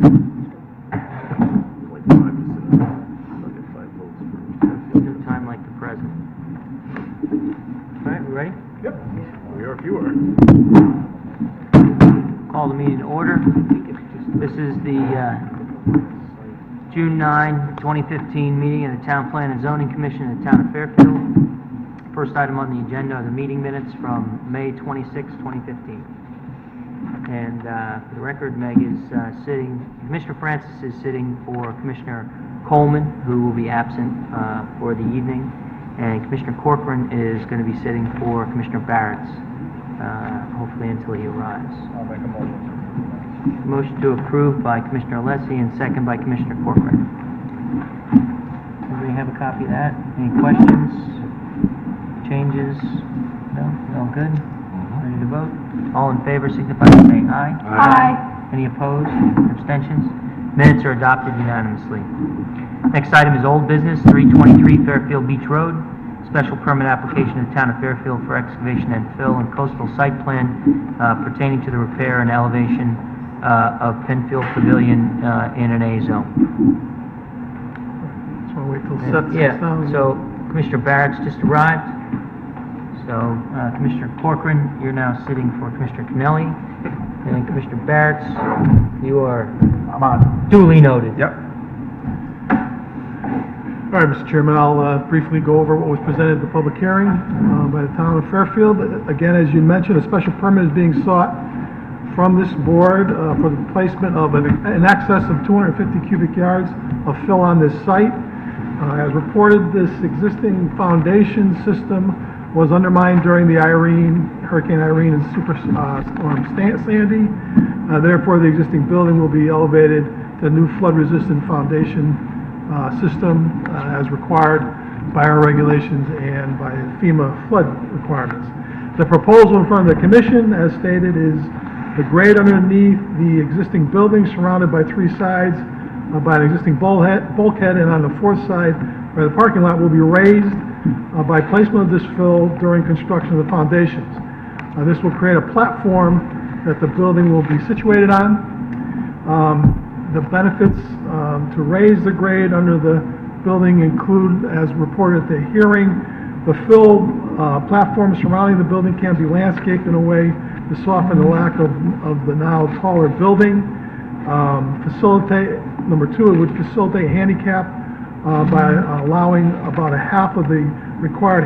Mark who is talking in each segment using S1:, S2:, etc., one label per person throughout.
S1: Like 5 to sit. I'll get 5 votes for
S2: No time like the present. All right, we ready?
S1: Yep. We are if you are.
S2: Call the meeting to order. This is the June 9, 2015 meeting of the Town Plan and Zoning Commission of the Town of Fairfield. First item on the agenda are the meeting minutes from May 26, 2015. And for the record, Meg is sitting, Commissioner Francis is sitting for Commissioner Coleman, who will be absent for the evening, and Commissioner Corcoran is going to be sitting for Commissioner Barrett's, hopefully until he arrives.
S1: I'll make a motion.
S2: Motion to approve by Commissioner Alessi and second by Commissioner Corcoran. Everybody have a copy of that? Any questions? Changes? No? All good? Ready to vote? All in favor signify by saying aye.
S3: Aye.
S2: Any opposed? Abstentions? Minutes are adopted unanimously. Next item is old business, 323 Fairfield Beach Road. Special permit application of the Town of Fairfield for excavation and fill and coastal site plan pertaining to the repair and elevation of Penfield Pavilion in an A zone.
S3: Just want to wait till Seth sits
S2: Yeah,
S3: down.
S2: so Commissioner Barrett's just arrived. So Commissioner Corcoran, you're now sitting for Commissioner Kennelly. And Commissioner Barrett's, you are
S1: I'm on.
S2: duly noted.
S1: Yep.
S3: All right, Mr. Chairman, I'll briefly go over what was presented at the public hearing by the Town of Fairfield. Again, as you mentioned, a special permit is being sought from this board for the placement of in excess of 250 cubic yards of fill on this site. As reported, this existing foundation system was undermined during the Hurricane Irene and Superstorm Sandy. Therefore, the existing building will be elevated to a new flood-resistant foundation system as required by our regulations and by FEMA flood requirements. The proposal in front of the commission, as stated, is the grade underneath the existing building surrounded by 3 sides by an existing bulkhead, and on the 4th side where the parking lot will be raised by placement of this fill during construction of the foundations. This will create a platform that the building will be situated on. The benefits to raise the grade under the building include, as reported at the hearing, the fill platform surrounding the building can be landscaped in a way to soften the lack of the now taller building. Number 2, it would facilitate handicap by allowing about a half of the required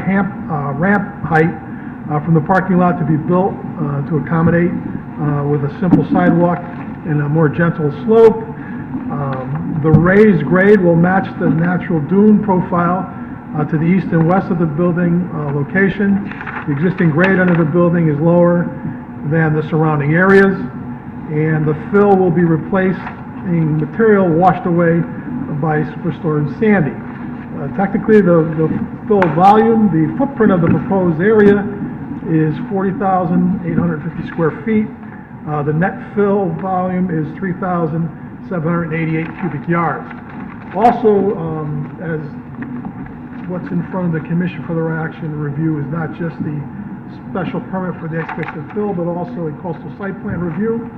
S3: ramp height from the parking lot to be built to accommodate with a simple sidewalk and a more gentle slope. The raised grade will match the natural dune profile to the east and west of the building location. The existing grade under the building is lower than the surrounding areas, and the fill will be replacing material washed away by Superstorm Sandy. Technically, the fill volume, the footprint of the proposed area is 40,850 square feet. The net fill volume is 3,788 cubic yards. Also, as what's in front of the commission for their action review is not just the special permit for the excavation and fill, but also a coastal site plan review.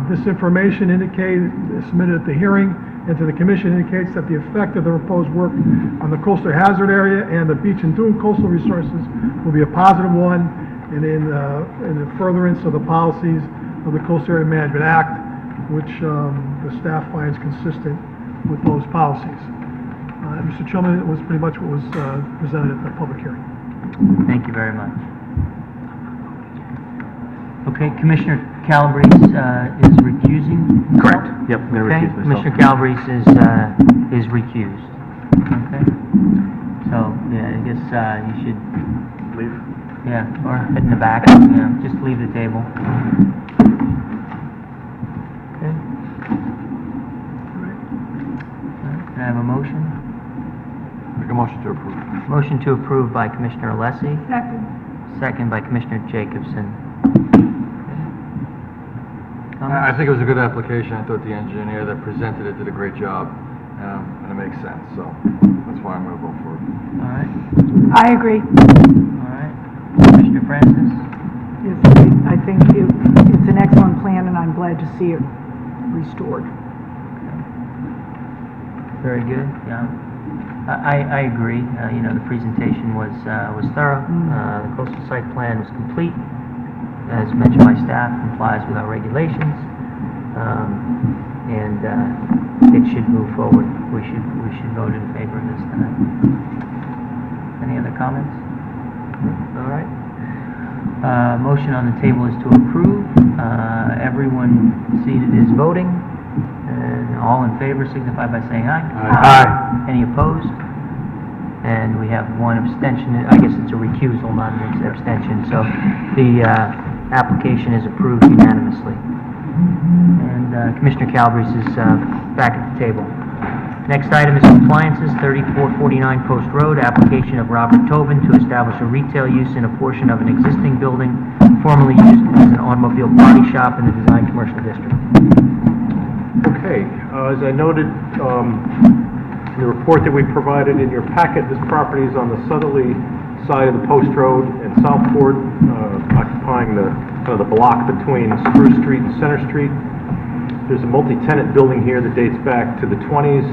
S3: This information submitted at the hearing and to the commission indicates that the effect of the proposed work on the coastal hazard area and the beach and dune coastal resources will be a positive one, and in the furtherance of the policies of the Coastal Area Management Act, which the staff finds consistent with those policies. Mr. Chairman, it was pretty much what was presented at the public hearing.
S2: Thank you very much. Okay, Commissioner Calabrese is recusing himself?
S1: Correct. Yep, I'm going to
S2: Okay,
S1: recuse myself.
S2: Commissioner Calabrese is recused. Okay. So, yeah, I guess you should,
S1: Leave.
S2: yeah, or head in the back, yeah, just leave the table. Okay. All right, can I have a motion?
S1: Make a motion to approve.
S2: Motion to approve by Commissioner Alessi,
S3: Second.
S2: second by Commissioner Jacobson.
S4: I think it was a good application. I thought the engineer that presented it did a great job, and it makes sense, so that's why I'm going to vote for it.
S2: All right,
S5: I agree.
S2: all right. Commissioner Francis?
S5: Yes, I think it's an excellent plan, and I'm glad to see it restored.
S2: Very good, yeah. I agree, you know, the presentation was thorough, the coastal site plan was complete, as mentioned by staff, complies with our regulations, and it should move forward. We should vote in favor of this tonight. Any other comments? All right. Motion on the table is to approve. Everyone seated is voting, and all in favor signify by saying aye.
S3: Aye.
S2: Any opposed? And we have one abstention. I guess it's a recusal, not an abstention. So the application is approved unanimously. And Commissioner Calabrese is back at the table. Next item is compliances, 3449 Post Road, application of Robert Tobin to establish a retail use in a portion of an existing building formerly used as an automobile body shop in the Design Commercial District.
S6: Okay, as I noted, in the report that we provided in your packet, this property is on the southerly side of the Post Road and Southport, occupying the kind of the block between Spruce Street and Center Street. There's a multi-tenant building here that dates back to the 20s.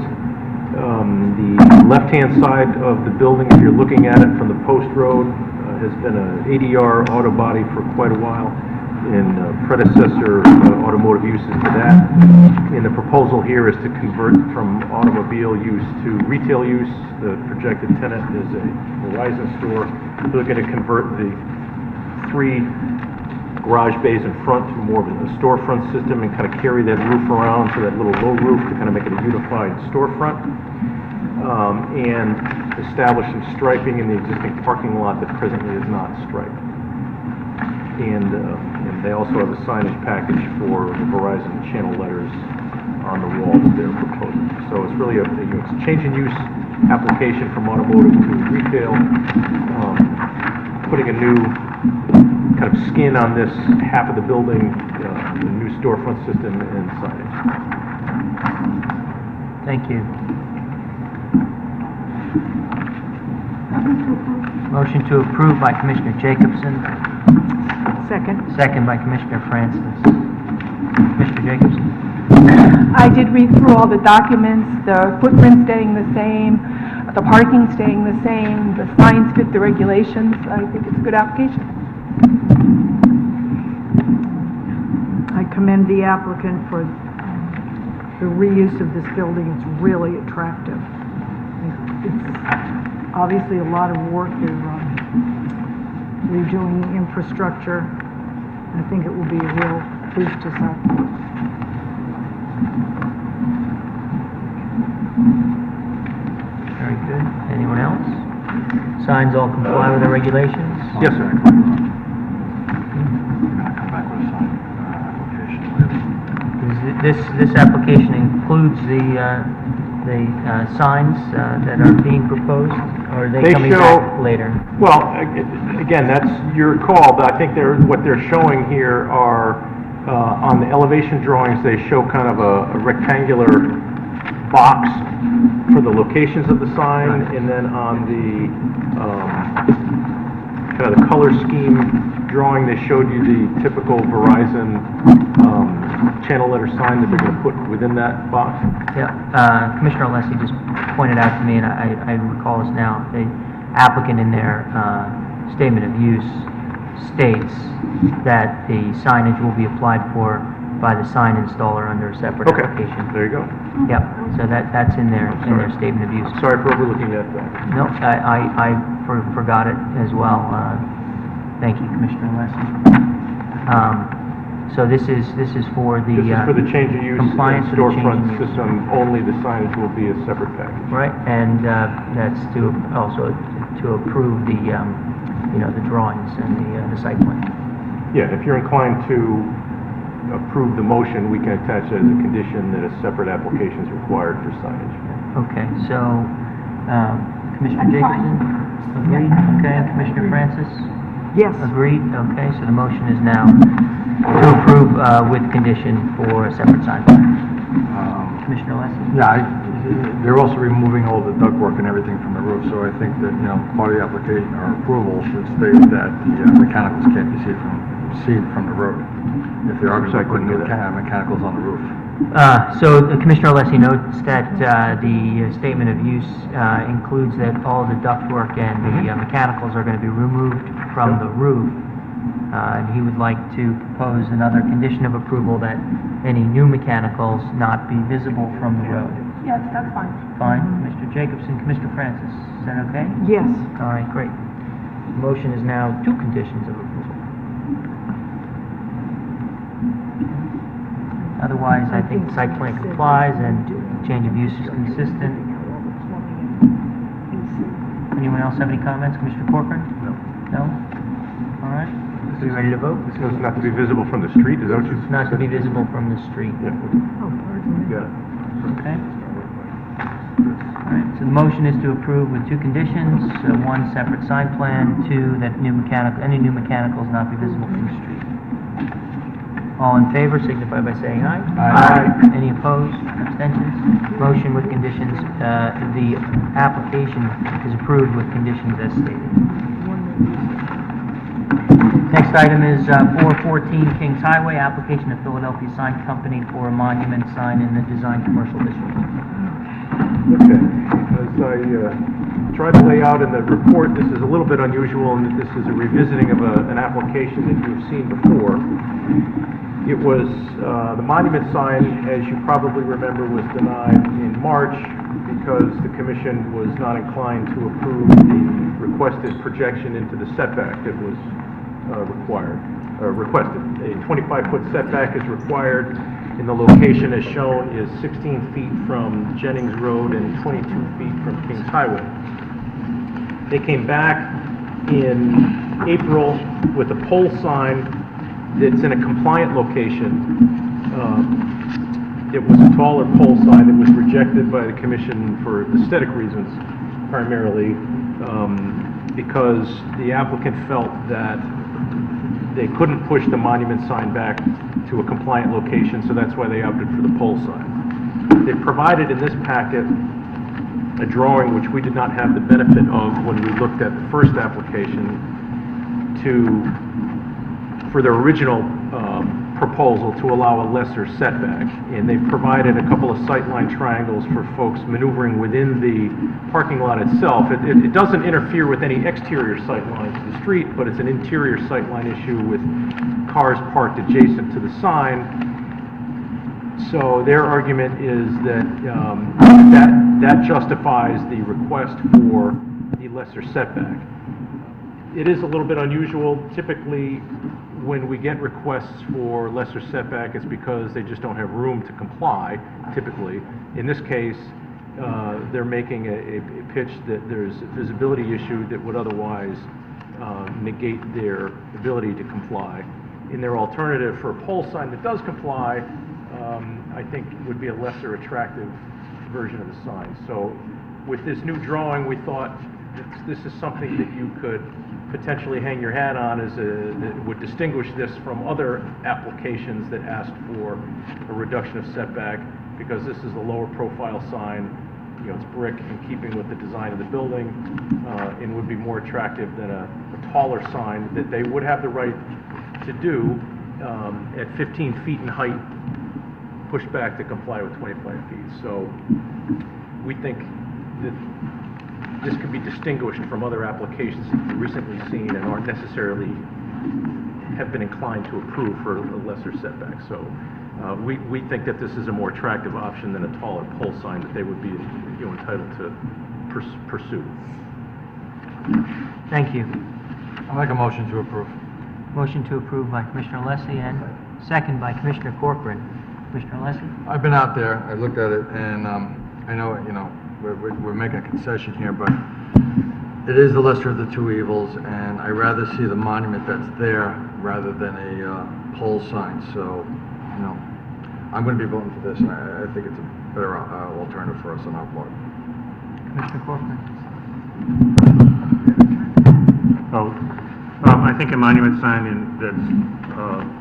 S6: The left-hand side of the building, if you're looking at it from the Post Road, has been an ADR auto body for quite a while, and predecessor automotive uses to that. And the proposal here is to convert from automobile use to retail use. The projected tenant is a Verizon store. They're going to convert the 3 garage bays in front to more of a storefront system and kind of carry that roof around to that little low roof to kind of make it a unified storefront, and establish some striping in the existing parking lot that presently is not striped. And they also have a signage package for the Verizon channel letters on the wall that they're proposing. So it's really it's a change in use application from automotive to retail, putting a new kind of skin on this half of the building, the new storefront system and signage.
S2: Thank you. Motion to approve by Commissioner Jacobson,
S5: Second.
S2: second by Commissioner Francis. Commissioner Jacobson?
S7: I did read through all the documents, the footprint staying the same, the parking staying the same, the signs fit the regulations. I think it's a good application.
S5: I commend the applicant for the reuse of this building. It's really attractive. It's obviously a lot of work. They're redoing the infrastructure. I think it will be a real boost to Southport.
S2: Very good. Anyone else? Signs all comply with the regulations?
S6: Yes, sir.
S4: We're gonna come back with a signed application later.
S2: This application includes the signs that are being proposed, or are they
S6: They
S2: coming
S6: show-
S2: back later?
S6: Well, again, that's your call, but I think what they're showing here are, on the elevation drawings, they show kind of a rectangular box for the locations of the sign, and then on the, kind of the color scheme drawing, they showed you the typical Verizon, channel letter sign that they're going to put within that box.
S2: Yeah, Commissioner Alessi just pointed out to me, and I recall this now, the applicant in their statement of use states that the signage will be applied for by the sign installer under a separate
S6: Okay,
S2: application.
S6: there you go.
S2: Yep, so that's in their statement of use.
S6: Sorry for overlooking that fact.
S2: No, I forgot it as well. Thank you, Commissioner Alessi. So this is for the...
S6: This is for the change of use and
S2: compliance with the change in
S6: storefront
S2: use.
S6: system, only the signage will be a separate package.
S2: Right, and that's to also to approve the, the drawings and the site plan.
S6: Yeah, if you're inclined to approve the motion, we can attach as a condition that a separate application is required for signage.
S2: Okay, so Commissioner Jacobson, agreed? Okay, and Commissioner Francis?
S5: Yes.
S2: Agreed, okay, so the motion is now to approve with condition for a separate sign plan. Commissioner Alessi?
S4: Yeah, they're also removing all the ductwork and everything from the roof, so I think that, part of the application or approval should state that the mechanicals can't be seen from the road. If they are going to put new mechanicals on the roof.
S2: So Commissioner Alessi notes that the statement of use includes that all the ductwork and the mechanicals are going to be removed from the roof. And he would like to propose another condition of approval that any new mechanicals not be visible from the road.
S7: Yes, that's fine.
S2: Fine. Mr. Jacobson, Commissioner Francis, is that okay?
S5: Yes.
S2: All right, great. The motion is now 2 conditions of approval. Otherwise, I think the site plan complies and change of use is consistent. Anyone else have any comments? Commissioner Corcoran?
S6: No.
S2: No? All right. Are we ready to vote?
S6: This is not to be visible from the street, is that what you?
S2: It's not to be visible from the street.
S6: Yeah.
S5: Oh, pardon me.
S6: Got it.
S2: Okay. All right, so the motion is to approve with 2 conditions. 1, separate sign plan. 2, that any new mechanicals not be visible from the street. All in favor, signify by saying aye.
S4: Aye.
S2: Any opposed, abstentions? Motion with conditions, the application is approved with conditions as stated. Next item is 414 Kings Highway, application of Philadelphia Sign Company for a monument sign in the Design Commercial District.
S6: Okay, as I tried to lay out in the report, this is a little bit unusual in that this is a revisiting of an application that you've seen before. It was, the monument sign, as you probably remember, was denied in March because the commission was not inclined to approve the requested projection into the setback that was requested. A 25-foot setback is required, and the location as shown is 16 feet from Jennings Road and 22 feet from Kings Highway. They came back in April with a pole sign that's in a compliant location. It was a taller pole sign that was rejected by the commission for aesthetic reasons, primarily, because the applicant felt that they couldn't push the monument sign back to a compliant location, so that's why they opted for the pole sign. They provided in this packet a drawing which we did not have the benefit of when we looked at the first application for their original proposal to allow a lesser setback. And they provided a couple of sightline triangles for folks maneuvering within the parking lot itself. It doesn't interfere with any exterior sightlines to the street, but it's an interior sightline issue with cars parked adjacent to the sign. So their argument is that that justifies the request for the lesser setback. It is a little bit unusual. Typically, when we get requests for lesser setback, it's because they just don't have room to comply, typically. In this case, they're making a pitch that there's a visibility issue that would otherwise negate their ability to comply. In their alternative for a pole sign that does comply, I think would be a lesser attractive version of the sign. So with this new drawing, we thought that this is something that you could potentially hang your hat on that would distinguish this from other applications that asked for a reduction of setback, because this is a lower profile sign. It's brick in keeping with the design of the building, and would be more attractive than a taller sign that they would have the right to do at 15 feet in height, pushed back to comply with 25 feet. So we think that this could be distinguished from other applications that we've recently seen and aren't necessarily have been inclined to approve for a lesser setback. So we think that this is a more attractive option than a taller pole sign that they would be entitled to pursue.
S2: Thank you.
S4: I'd like a motion to approve.
S2: Motion to approve by Commissioner Alessi and second by Commissioner Corcoran. Commissioner Alessi?
S4: I've been out there, I looked at it, and I know, we're making a concession here, but it is the lesser of the two evils, and I'd rather see the monument that's there rather than a pole sign. So, I'm going to be voting for this, and I think it's a better alternative for us on our part.
S2: Commissioner Corcoran?
S8: I think a monument sign that's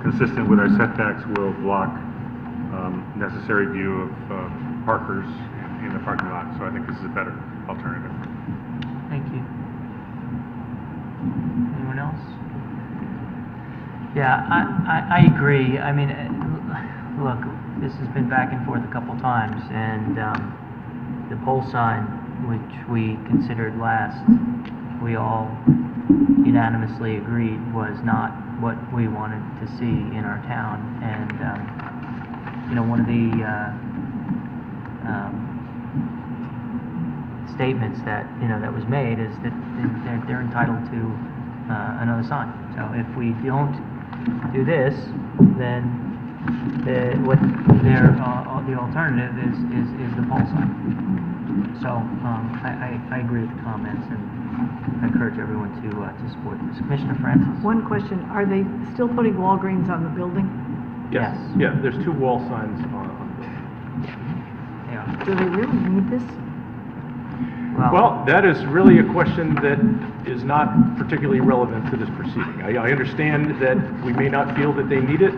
S8: consistent with our setbacks will block necessary view of parkers and in the parking lot, so I think this is a better alternative.
S2: Thank you. Anyone else? Yeah, I agree. I mean, look, this has been back and forth a couple times, and the pole sign, which we considered last, we all unanimously agreed was not what we wanted to see in our town. And, you know, one of the statements that, you know, that was made is that they're entitled to another sign. So if we don't do this, then the alternative is the pole sign. So I agree with the comments, and I encourage everyone to support this. Commissioner Francis?
S5: One question, are they still putting Walgreens on the building?
S2: Yes.
S6: Yeah, there's 2 wall signs on the building.
S2: Yeah.
S5: Do they really need this?
S6: Well, that is really a question that is not particularly relevant to this proceeding. I understand that we may not feel that they need it,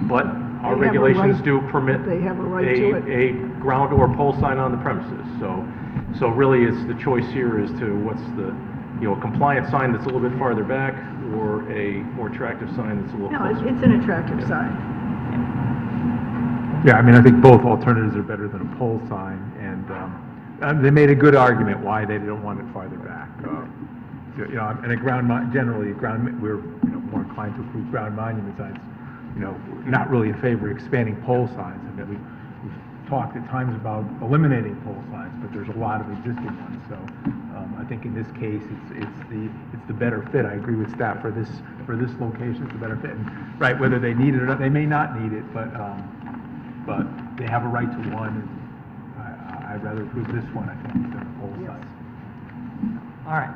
S6: but our
S5: They have a
S6: regulations
S5: right-
S6: do permit
S5: they have a right to it.
S6: a ground or pole sign on the premises. So really, it's the choice here as to what's the, you know, a compliant sign that's a little bit farther back, or a more attractive sign that's a little
S5: No,
S6: closer.
S5: it's an attractive sign.
S9: Yeah, I mean, I think both alternatives are better than a pole sign, and they made a good argument why they don't want it farther back. You know, and we're, you know, more inclined to approve ground monument signs. You know, we're not really in favor of expanding pole signs. I mean, we've talked at times about eliminating pole signs, but there's a lot of existing ones. So I think in this case, it's the better fit. I agree with staff for this location. It's the better fit. And, right, whether they need it or not, they may not need it, but they have a right to one. And I'd rather approve this one, I think, than the pole signs.
S2: All right.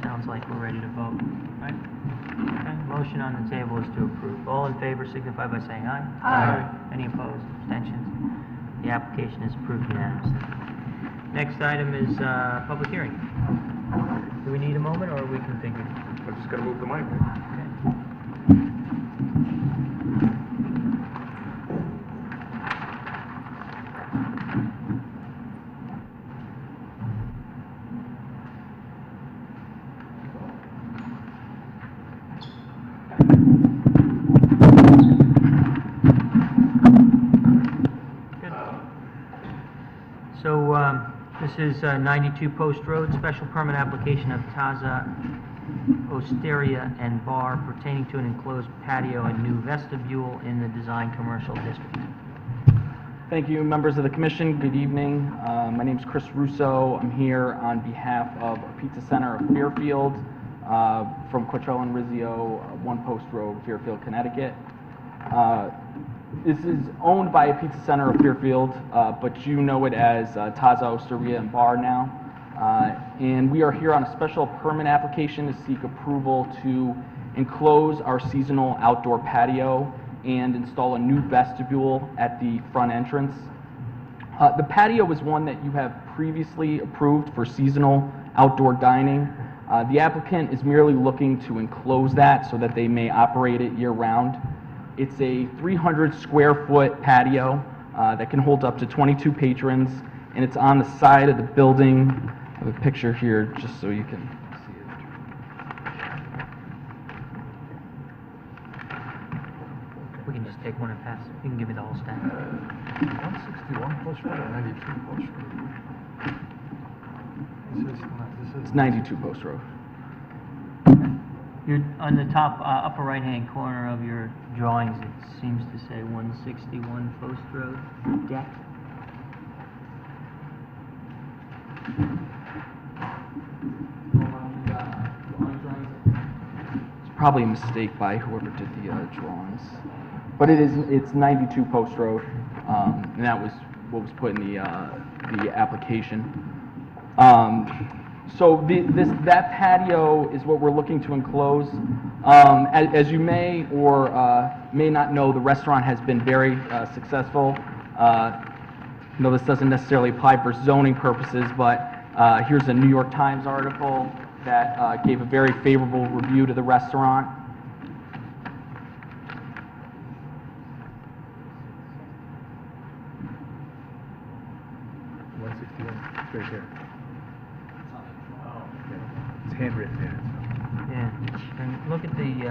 S2: Sounds like we're ready to vote, right? Okay. Motion on the table is to approve. All in favor signify by saying aye. Aye. Any opposed? Abstentions? The application is approved unanimously. Next item is public hearing. Do we need a moment, or are we configured?
S6: I'm just gonna move the mic.
S2: Okay. Good. So, this is 92 Post Road, special permit application of Taza Osteria and Bar pertaining to an enclosed patio and new vestibule in the Design Commercial District.
S10: Thank you, members of the commission. Good evening. My name is Chris Russo. I'm here on behalf of Pizza Center of Fairfield, from Quattrell and Rizzio, 1 Post Road, Fairfield, Connecticut. This is owned by a Pizza Center of Fairfield, but you know it as Taza Osteria and Bar now. And we are here on a special permit application to seek approval to enclose our seasonal outdoor patio and install a new vestibule at the front entrance. The patio is one that you have previously approved for seasonal outdoor dining. The applicant is merely looking to enclose that so that they may operate it year-round. It's a 300 square foot patio that can hold up to 22 patrons, and it's on the side of the building. I have a picture here just so you can see it.
S2: We can just take one and pass. You can give me the whole stack.
S4: 161 Post Road or 92 Post Road?
S10: It's 92 Post Road.
S2: You're on the top upper right-hand corner of your drawings. It seems to say 161 Post Road deck.
S10: It's probably a mistake by whoever did the drawings. But it's 92 Post Road, and that was what was put in the application. So that patio is what we're looking to enclose. As you may or may not know, the restaurant has been very successful. No, this doesn't necessarily apply for zoning purposes, but here's a New York Times article that gave a very favorable review to the restaurant.
S9: It's right there. It's handwritten there.
S2: Yeah, and look at the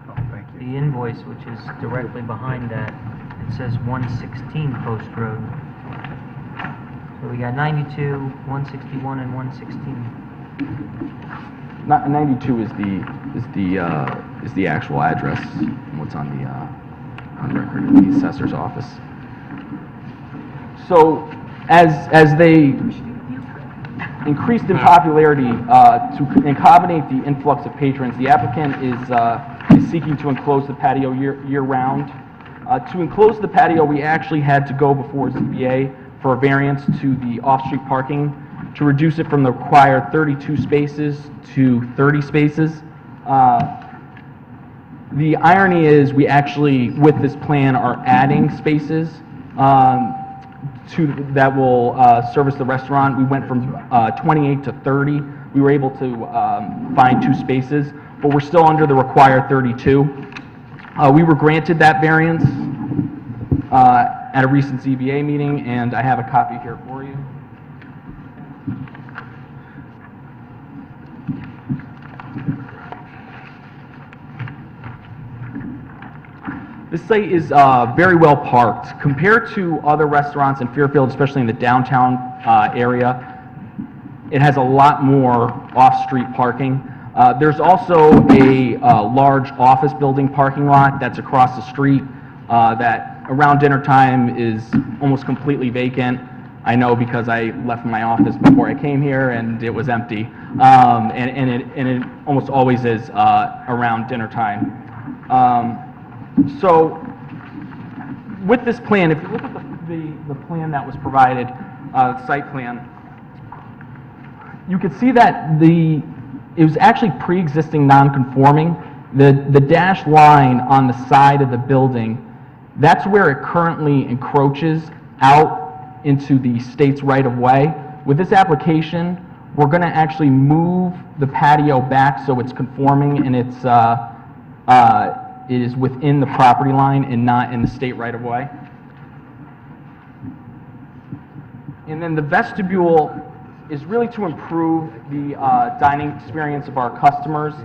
S9: Oh, thank you.
S2: invoice, which is directly behind that. It says 116 Post Road. So we got 92, 161, and 116.
S10: 92 is the actual address, what's on record in the assessor's office. So, as they increased in popularity to accommodate the influx of patrons, the applicant is seeking to enclose the patio year-round. To enclose the patio, we actually had to go before ZBA for a variance to the off-street parking to reduce it from the required 32 spaces to 30 spaces. The irony is we actually, with this plan, are adding spaces that will service the restaurant. We went from 28 to 30. We were able to find 2 spaces, but we're still under the required 32. We were granted that variance at a recent ZBA meeting, and I have a copy here for you. This site is very well parked. Compared to other restaurants in Fairfield, especially in the downtown area, it has a lot more off-street parking. There's also a large office building parking lot that's across the street that around dinner time is almost completely vacant. I know because I left my office before I came here and it was empty. And it almost always is around dinner time. So with this plan, if you look at the plan that was provided, site plan, you can see that it was actually pre-existing non-conforming. The dashed line on the side of the building, that's where it currently encroaches out into the state's right-of-way. With this application, we're going to actually move the patio back so it's conforming and it is within the property line and not in the state right-of-way. And then the vestibule is really to improve the dining experience of our customers.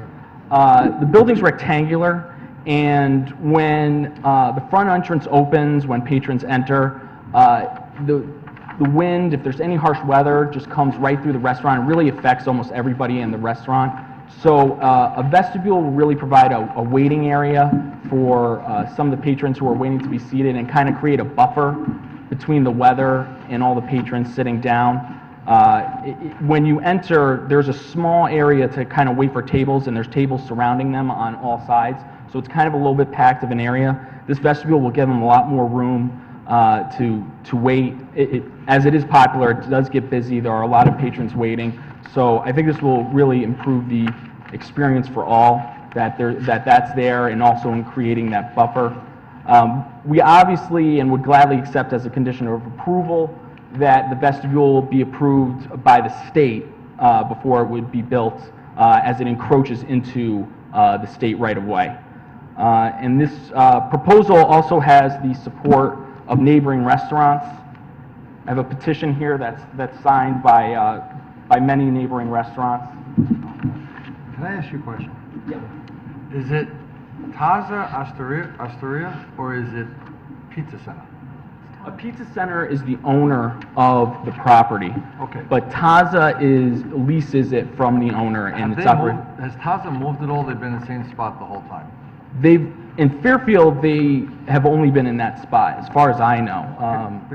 S10: The building's rectangular, and when the front entrance opens, when patrons enter, the wind, if there's any harsh weather, just comes right through the restaurant. It really affects almost everybody in the restaurant. So a vestibule will really provide a waiting area for some of the patrons who are waiting to be seated and kind of create a buffer between the weather and all the patrons sitting down. When you enter, there's a small area to kind of wait for tables, and there's tables surrounding them on all sides. So it's kind of a little bit packed of an area. This vestibule will give them a lot more room to wait. As it is popular, it does get busy. There are a lot of patrons waiting. So I think this will really improve the experience for all, that's there, and also in creating that buffer. We obviously and would gladly accept as a condition of approval that the vestibule will be approved by the state before it would be built, as it encroaches into the state right-of-way. And this proposal also has the support of neighboring restaurants. I have a petition here that's signed by many neighboring restaurants.
S4: Can I ask you a question?
S10: Yeah.
S4: Is it Taza Osteria, or is it Pizza Center?
S10: A pizza center is the owner of the property.
S4: Okay.
S10: But Taza leases it from the owner, and it's operated.
S4: Has Taza moved at all? They've been in the same spot the whole time?
S10: In Fairfield, they have only been in that spot, as far as I know.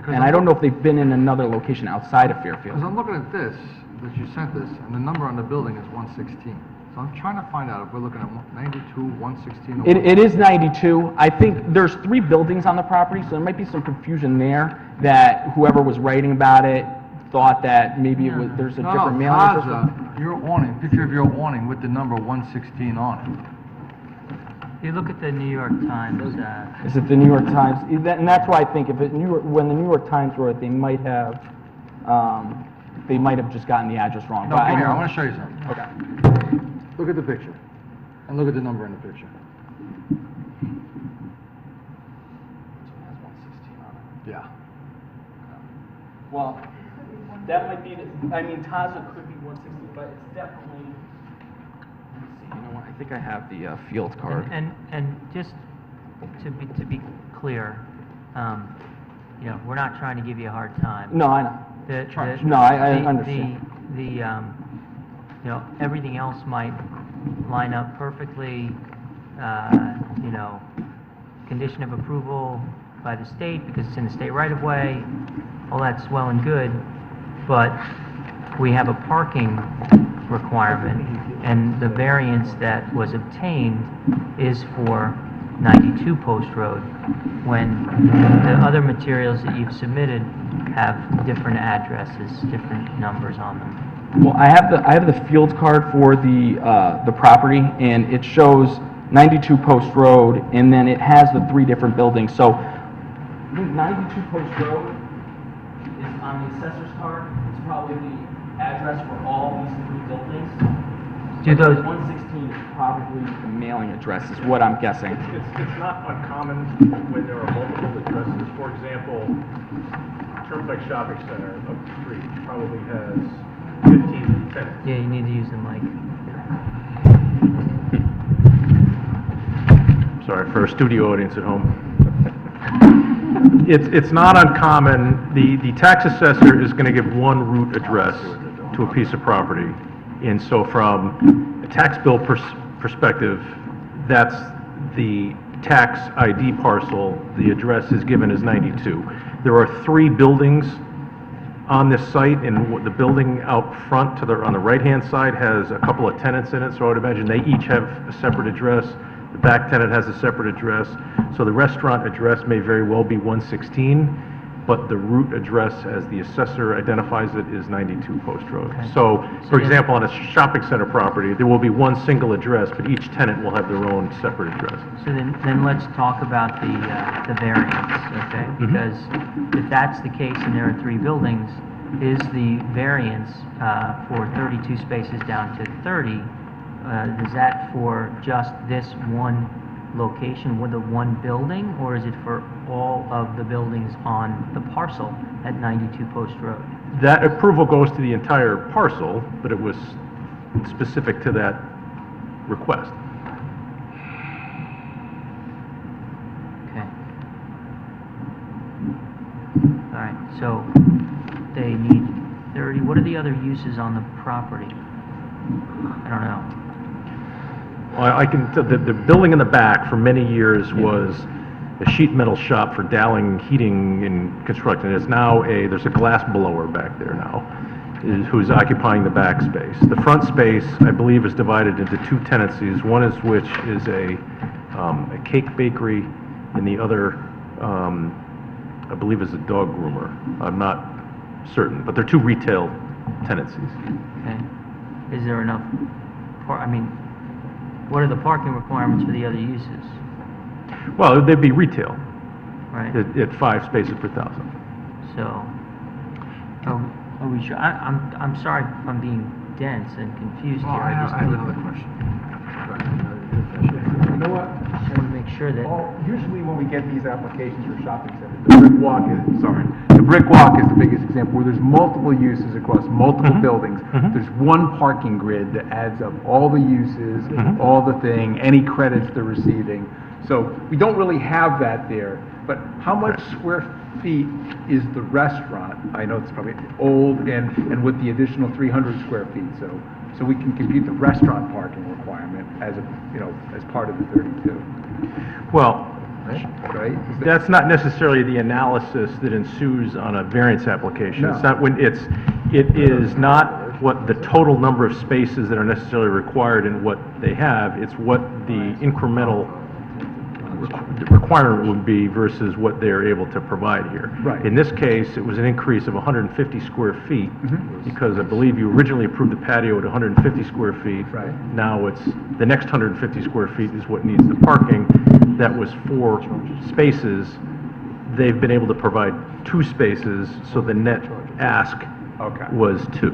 S10: And I don't know if they've been in another location outside of Fairfield.
S4: Because I'm looking at this, that you sent this, and the number on the building is 116. So I'm trying to find out if we're looking at 92, 116, or...
S10: It is 92. I think there's 3 buildings on the property, so there might be some confusion there, that whoever was writing about it thought that maybe there's a different mailing or something.
S4: Taza, your awning, picture of your awning with the number 116 on it.
S2: If you look at the New York Times,
S10: Is it the New York Times? And that's why I think when the New York Times wrote it, they might have just gotten the address wrong.
S4: No,
S10: But
S4: come here, I want to show you something.
S10: Okay.
S4: Look at the picture, and look at the number in the picture. Yeah.
S10: Well, that might be, I mean, Taza could be 160, but it's definitely, let me see, you know what, I think I have the field card.
S2: And just to be clear, you know, we're not trying to give you a hard time.
S10: No, I know. I understand.
S2: You know, everything else might line up perfectly, you know, condition of approval by the state because it's in the state right of way, all that's well and good, but we have a parking requirement, and the variance that was obtained is for 92 Post Road, when the other materials that you've submitted have different addresses, different numbers on them.
S10: Well, I have the field card for the property, and it shows 92 Post Road, and then it has the 3 different buildings. So, I think 92 Post Road is on the assessor's card. It's probably the address for all these 3 buildings.
S2: Do those?
S10: 116 is probably the mailing address, is what I'm guessing.
S6: It's not uncommon when there are multiple addresses. For example, Turnpike Shopping Center up the street probably has 15 tenants.
S2: Yeah, you need to use the mic.
S6: Sorry, for our studio audience at home. It's not uncommon, the tax assessor is going to give one root address to a piece of property. And so from a tax bill perspective, that's the tax ID parcel, the address is given as 92. There are 3 buildings on this site, and the building out front on the right-hand side has a couple of tenants in it, so I would imagine they each have a separate address. The back tenant has a separate address, so the restaurant address may very well be 116, but the root address, as the assessor identifies it, is 92 Post Road.
S2: Okay.
S6: So, for example, on a shopping center property, there will be one single address, but each tenant will have their own separate address.
S2: So then let's talk about the variance, okay? Because if that's the case and there are 3 buildings, is the variance for 32 spaces down to 30, is that for just this one location with the one building, or is it for all of the buildings on the parcel at 92 Post Road?
S6: That approval goes to the entire parcel, but it was specific to that request.
S2: Okay. All right, so they need 30, what are the other uses on the property? I don't know.
S6: Well, I can, the building in the back for many years was a sheet metal shop for Dowling Heating and Construction. It's now there's a glass blower back there now, who's occupying the back space. The front space, I believe, is divided into 2 tenancies, one is which is a cake bakery, and the other, I believe, is a dog groomer. I'm not certain, but they're 2 retail tenancies.
S2: Okay. Is there enough, what are the parking requirements for the other uses?
S6: Well, they'd be retail
S2: Right?
S6: at 5 spaces per thousand.
S2: So, are we sure? I'm sorry if I'm being dense and confused here.
S4: I have another question.
S11: You know what?
S2: just want to make sure that,
S11: Usually when we get these applications for shopping centers, the brick walk is the biggest example, where there's multiple uses across multiple buildings. There's one parking grid that adds up all the uses, all the thing, any credits they're receiving. So we don't really have that there, but how much square feet is the restaurant? I know it's probably old, and with the additional 300 square feet, so we can compute the restaurant parking requirement as as part of the 32.
S6: Well,
S11: Right?
S6: that's not necessarily the analysis that ensues on a variance application.
S11: No.
S6: It's not it is not what the total number of spaces that are necessarily required and what they have, it's what the incremental requirement would be versus what they're able to provide here.
S11: Right.
S6: In this case, it was an increase of 150 square feet, because I believe you originally approved the patio at 150 square feet.
S11: Right.
S6: Now it's, the next 150 square feet is what needs the parking. That was 4 spaces. They've been able to provide 2 spaces, so the net ask
S11: Okay.
S6: was 2.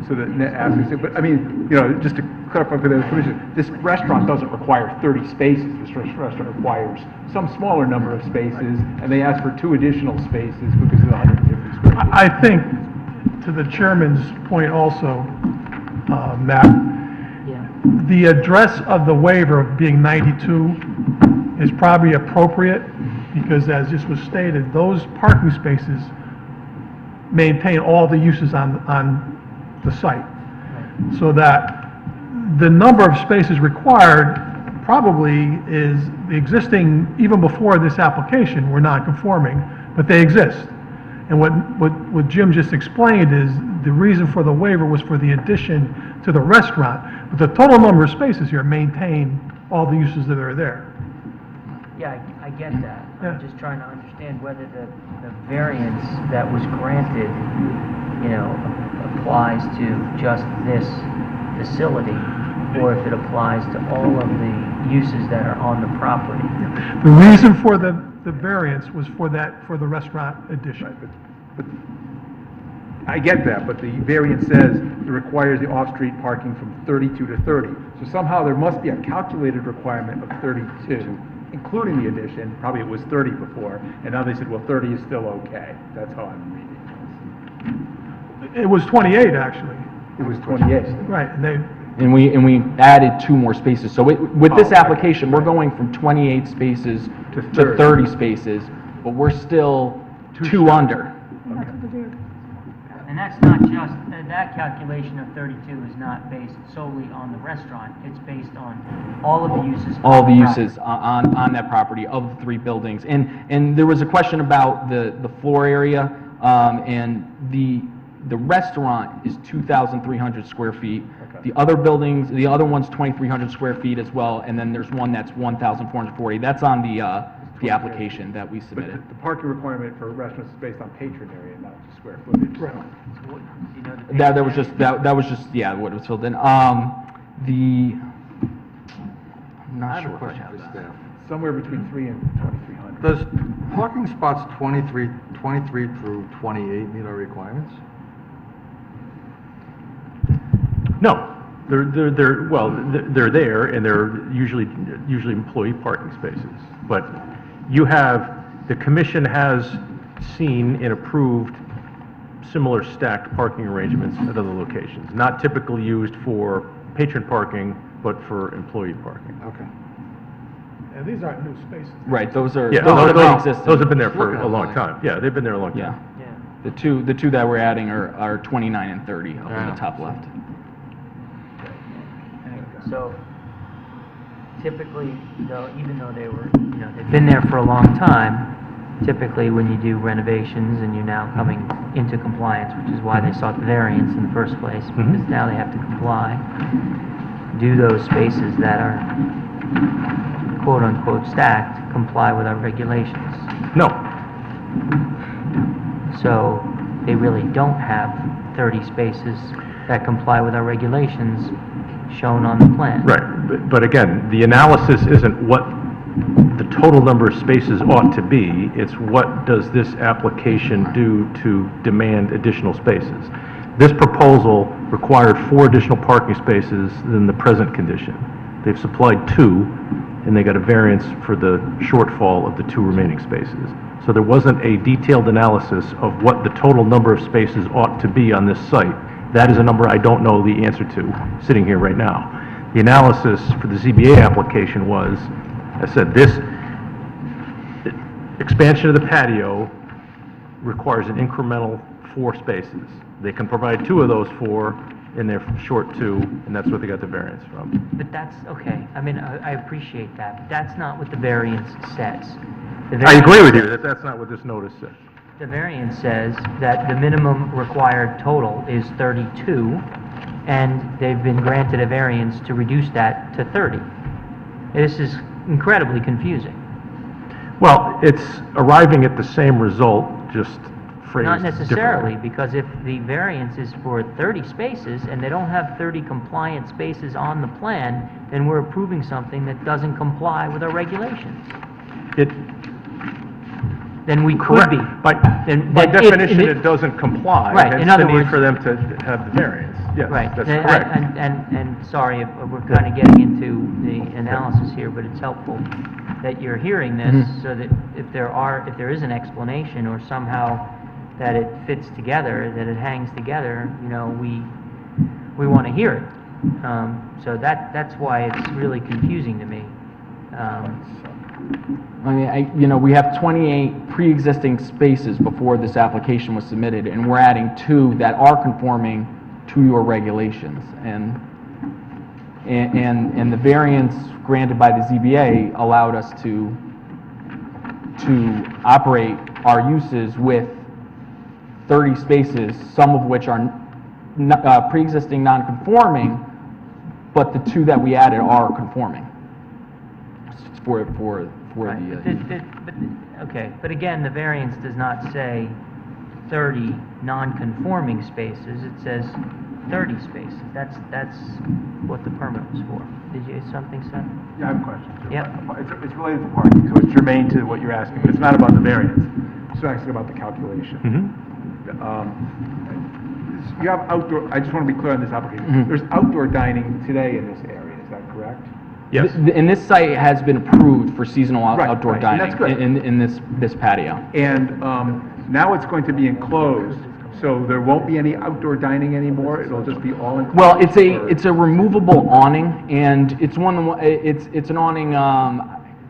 S11: So the net ask is, but I mean, just to clarify for the commission, this restaurant doesn't require 30 spaces. This restaurant requires some smaller number of spaces, and they ask for 2 additional spaces because of the 150
S3: I think, to the chairman's point also, Matt,
S2: Yeah.
S3: the address of the waiver of being 92 is probably appropriate, because as just was stated, those parking spaces maintain all the uses on the site. So that the number of spaces required probably is the existing, even before this application, were non-conforming, but they exist. And what Jim just explained is the reason for the waiver was for the addition to the restaurant, but the total number of spaces here maintain all the uses that are there.
S2: Yeah, I get that.
S3: Yeah.
S2: I'm just trying to understand whether the variance that was granted, applies to just this facility, or if it applies to all of the uses that are on the property.
S3: The reason for the variance was for the restaurant addition.
S11: I get that, but the variance says it requires the off-street parking from 32 to 30. So somehow there must be a calculated requirement of 32, including the addition. Probably it was 30 before, and now they said, well, 30 is still okay. That's how I'm reading
S3: It was 28, actually.
S11: it. It was 28.
S3: Right, and they,
S10: And we added 2 more spaces. So with this
S11: Oh, right.
S10: application, we're going from 28 spaces
S11: To
S10: to 30 spaces, but we're still 2 under.
S2: And that's not just, that calculation of 32 is not based solely on the restaurant. It's based on all of the uses.
S10: All the
S2: on
S10: uses on that property of the 3 buildings. And there was a question about the floor area, and the restaurant is 2,300 square feet.
S11: Okay.
S10: The other buildings, the other one's 2,300 square feet as well, and then there's one that's 1,440. That's on the application that we
S11: But
S10: submitted.
S11: the parking requirement for restaurants is based on patron area, not just square footage. so-
S10: That was just, yeah, what was filled in. I'm not sure if I have that.
S4: Staff.
S11: Somewhere between 3 and 2,300.
S4: Does parking spots 23 through 28 meet our requirements?
S6: No, they're there, and they're usually employee parking spaces. But the commission has seen and approved similar stacked parking arrangements at other locations, not typically used for patron parking, but for employee parking.
S4: Okay.
S3: and these aren't new spaces.
S10: Right, those are,
S6: Yeah,
S10: those are
S6: those
S10: existing.
S6: have been there for
S4: Looking
S6: a
S4: at
S6: long
S4: mine.
S6: time. Yeah, they've been there a long
S10: Yeah.
S6: time.
S2: Yeah.
S10: The two that we're adding are 29 and 30 up in
S4: Yeah.
S10: the top left.
S2: So typically, though, even though they've been there for a long time, typically when you do renovations and you're now coming into compliance, which is why they sought the variance in the first place, because now they have to comply, do those spaces that are quote-unquote stacked comply with our regulations.
S6: No,
S2: So they really don't have 30 spaces that comply with our regulations shown on the plan.
S6: right, but again, the analysis isn't what the total number of spaces ought to be, it's what does this application do to demand additional spaces. This proposal required 4 additional parking spaces than the present condition. They've supplied 2, and they got a variance for the shortfall of the 2 remaining spaces. So there wasn't a detailed analysis of what the total number of spaces ought to be on this site. That is a number I don't know the answer to, sitting here right now. The analysis for the ZBA application was, I said, this expansion of the patio requires an incremental 4 spaces. They can provide 2 of those 4 in their short 2, and that's what they got the variance from.
S2: But that's, okay, I mean, I appreciate that, but that's not what the variance says. The
S6: I agree
S2: variance
S6: with you
S2: says-
S6: that that's not what this notice says.
S2: The variance says that the minimum required total is 32, and they've been granted a variance to reduce that to 30. This is incredibly confusing.
S6: Well, it's arriving at the same result, just phrased
S2: Not necessarily,
S6: differently.
S2: because if the variance is for 30 spaces and they don't have 30 compliant spaces on the plan, then we're approving something that doesn't comply with our regulations.
S6: It,
S2: Then we could be.
S6: By
S2: Then-
S6: by
S2: then if-
S6: definition, it doesn't comply.
S2: Right, in
S6: Hence
S2: other
S6: the need
S2: words-
S6: for them to have the variance. Yes,
S2: Right.
S6: that's
S2: And-
S6: correct.
S2: And sorry if we're kind of getting into the analysis here, but it's helpful that you're hearing this, so that if there is an explanation or somehow that it fits together, that it hangs together, you know, we want to hear it. So that's why it's really confusing to me.
S10: I mean, you know, we have 28 pre-existing spaces before this application was submitted, and we're adding 2 that are conforming to your regulations. And the variance granted by the ZBA allowed us to operate our uses with 30 spaces, some of which are pre-existing non-conforming, but the 2 that we added are conforming for
S2: Right,
S10: the...
S2: but again, the variance does not say 30 non-conforming spaces, it says 30 spaces. That's what the permit was for. Did you have something, Seth?
S11: Yeah, I have a question. too.
S2: Yep.
S11: It's related to parking, so it's germane to what you're asking, but it's not about the variance. It's asking about the calculation. You have outdoor, I just want to be clear on this application. There's outdoor dining today in this area, is that correct?
S9: Yes.
S10: And this site has been approved for seasonal
S11: Right,
S10: outdoor
S11: right, and
S10: dining
S11: that's good.
S10: in this patio.
S11: And now it's going to be enclosed, so there won't be any outdoor dining anymore? It'll just be all enclosed?
S10: Well, it's a removable awning, and it's it's an awning,